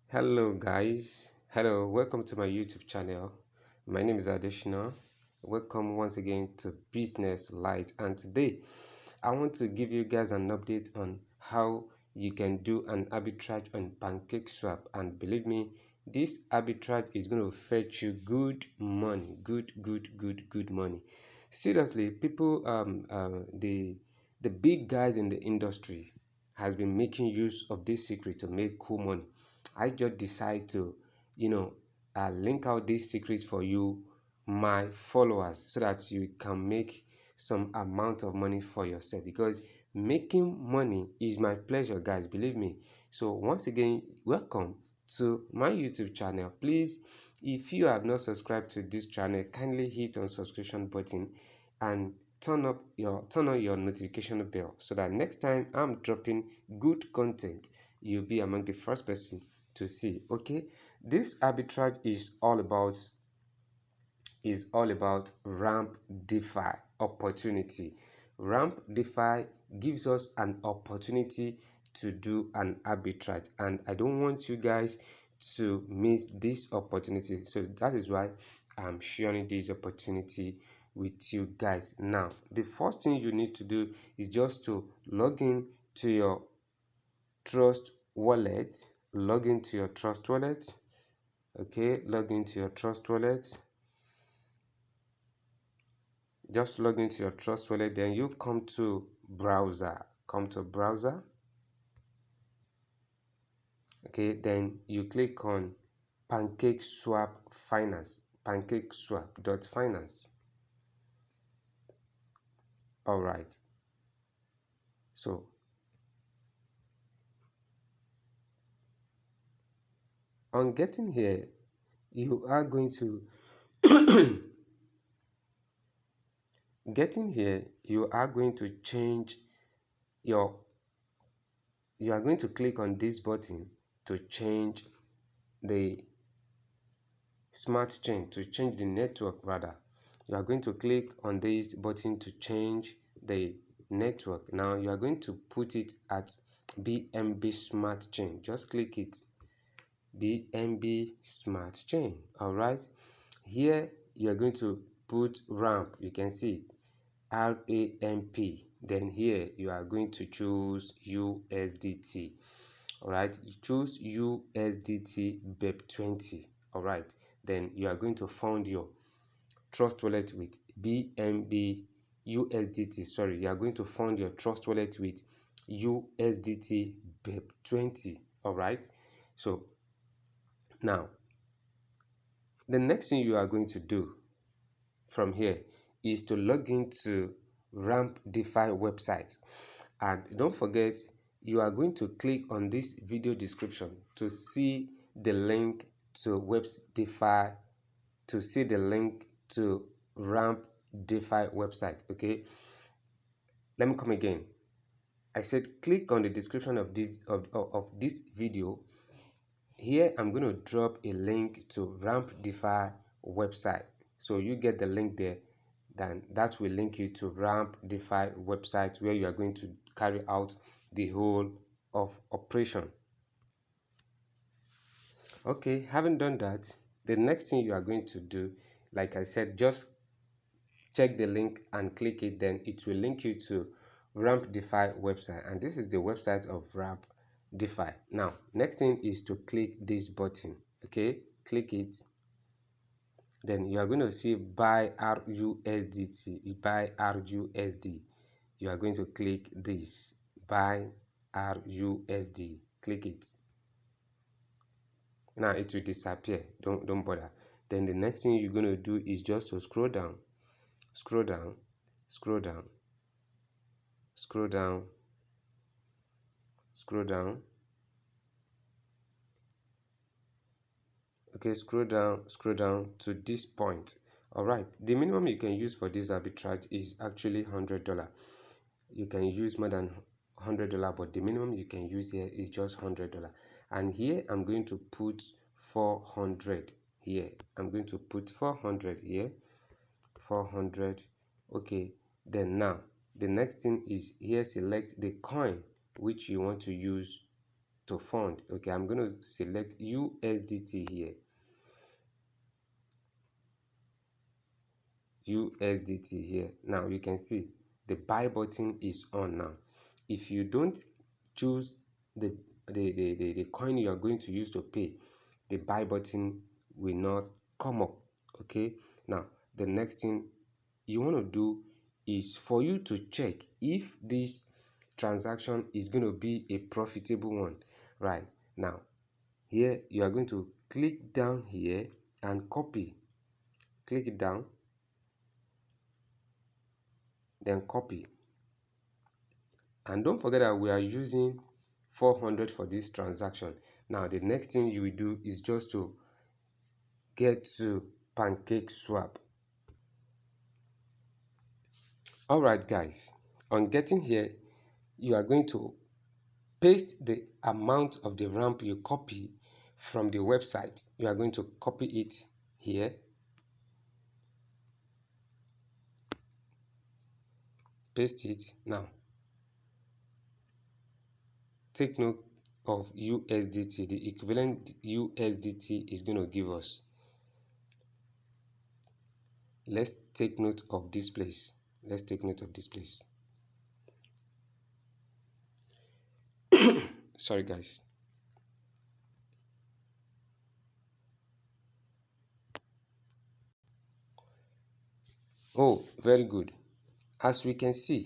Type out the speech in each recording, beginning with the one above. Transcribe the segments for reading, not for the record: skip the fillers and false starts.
Hello guys, hello, welcome to my YouTube channel. My name is Additional. Welcome once again to Business Light, and today I want to give you guys an update on how you can do an arbitrage on Pancake Swap. And believe me, this arbitrage is going to fetch you good money, good money. Seriously, people, the big guys in the industry has been making use of this secret to make cool money. I just decide to, link out this secret for you, my followers, so that you can make some amount of money for yourself, because making money is my pleasure, guys, believe me. So once again, welcome to my YouTube channel. Please, if you have not subscribed to this channel, kindly hit on subscription button and turn on your notification bell, so that next time I'm dropping good content, you'll be among the first person to see. Okay, this arbitrage is all about ramp DeFi opportunity. Ramp DeFi gives us an opportunity to do an arbitrage, and I don't want you guys to miss this opportunity. So that is why I'm sharing this opportunity with you guys. Now, the first thing you need to do is just to log in to your Trust wallet. Log into your Trust wallet. Okay, log into your Trust wallet. Just log into your Trust wallet, then you come to browser. Okay, then you click on Pancake Swap Finance. Pancake Swap.finance. All right. So on getting here, you are going to getting here, you are going to change your you are going to click on this button to change the smart chain, to change the network rather. You are going to click on this button to change the network. Now you are going to put it at BNB smart chain. Just click it, BNB smart chain. All right, here you are going to put ramp. You can see it, RAMP. Then here you are going to choose USDT. All right, you choose USDT BEP20. All right, then you are going to fund your Trust wallet with BNB USDT. Sorry, you are going to fund your Trust wallet with USDT BEP20. All right, so now the next thing you are going to do from here is to log into Ramp DeFi website, and don't forget, you are going to click on this video description to see the link to DeFi, to see the link to Ramp DeFi website. Okay, let me come again. I said click on the description of this video. Here I'm going to drop a link to Ramp DeFi website, so you get the link there. Then that will link you to Ramp DeFi website, where you are going to carry out the whole of operation. Okay, having done that, the next thing you are going to do, like I said, just check the link and click it. Then it will link you to Ramp DeFi website, and this is the website of Ramp DeFi. Now, next thing is to click this button. Okay, click it. Then you are going to see buy RUSDT, buy RUSD. You are going to click this, buy RUSD. Click it. Now it will disappear. Don't bother. Then the next thing you're going to do is just to scroll down. Okay, scroll down to this point. All right, the minimum you can use for this arbitrage is actually $100. You can use more than $100, but the minimum you can use here is just $100. And here I'm going to put 400 here. I'm going to put 400 here, 400. Okay, then now the next thing is here, select the coin which you want to use to fund. Okay, I'm going to select USDT here. USDT here. Now you can see the buy button is on now. If you don't choose the coin you are going to use to pay, the buy button will not come up. Okay, now the next thing you want to do is for you to check if this transaction is going to be a profitable one. Right now, here you are going to click down here and copy. Click it down, then copy. And don't forget that we are using 400 for this transaction. Now the next thing you will do is just to get to Pancake Swap. Alright guys, on getting here, you are going to paste the amount of the ramp you copy from the website. You are going to copy it here. Paste it. Now take note of USDT. The equivalent USDT is going to give us. Let's take note of this place. Let's take note of this place. Sorry guys. Oh, very good. As we can see,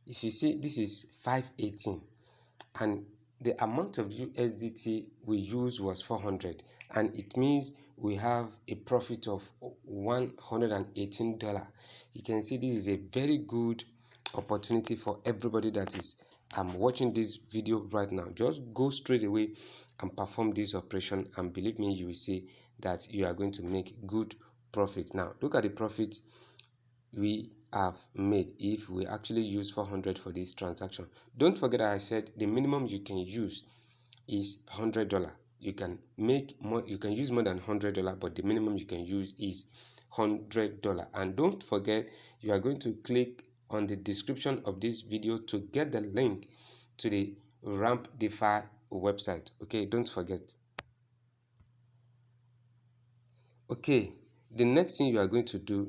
if you see, this is 518 and the amount of USDT we used was 400, and it means we have a profit of $118. You can see this is a very good opportunity for everybody that is watching this video right now. Just go straight away and perform this operation, and believe me, you will see that you are going to make good profit. Now look at the profit we have made if we actually use 400 for this transaction. Don't forget that I said the minimum you can use is $100. You can make more, you can use more than $100, but the minimum you can use is $100. And don't forget, you are going to click on the description of this video to get the link to the Ramp DeFi website. Okay, don't forget. Okay, the next thing you are going to do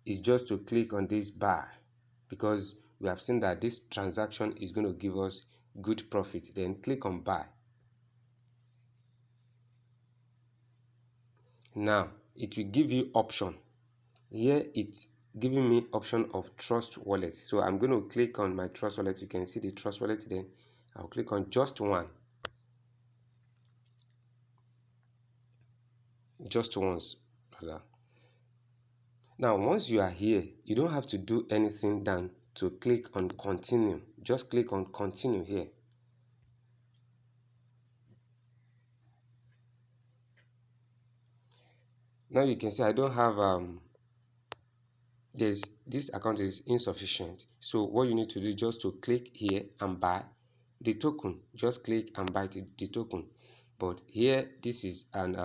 is just to click on this buy, because we have seen that this transaction is going to give us good profit. Then click on buy. Now it will give you option. Here it's giving me option of Trust Wallet, so I'm going to click on my Trust Wallet. You can see the Trust Wallet. Then I'll click on just one, just once. Now once you are here, you don't have to do anything than to click on continue. Just click on continue here. Now you can see I don't have this account is insufficient. So what you need to do is just to click here and buy the token. Just click and buy the token. But here this is an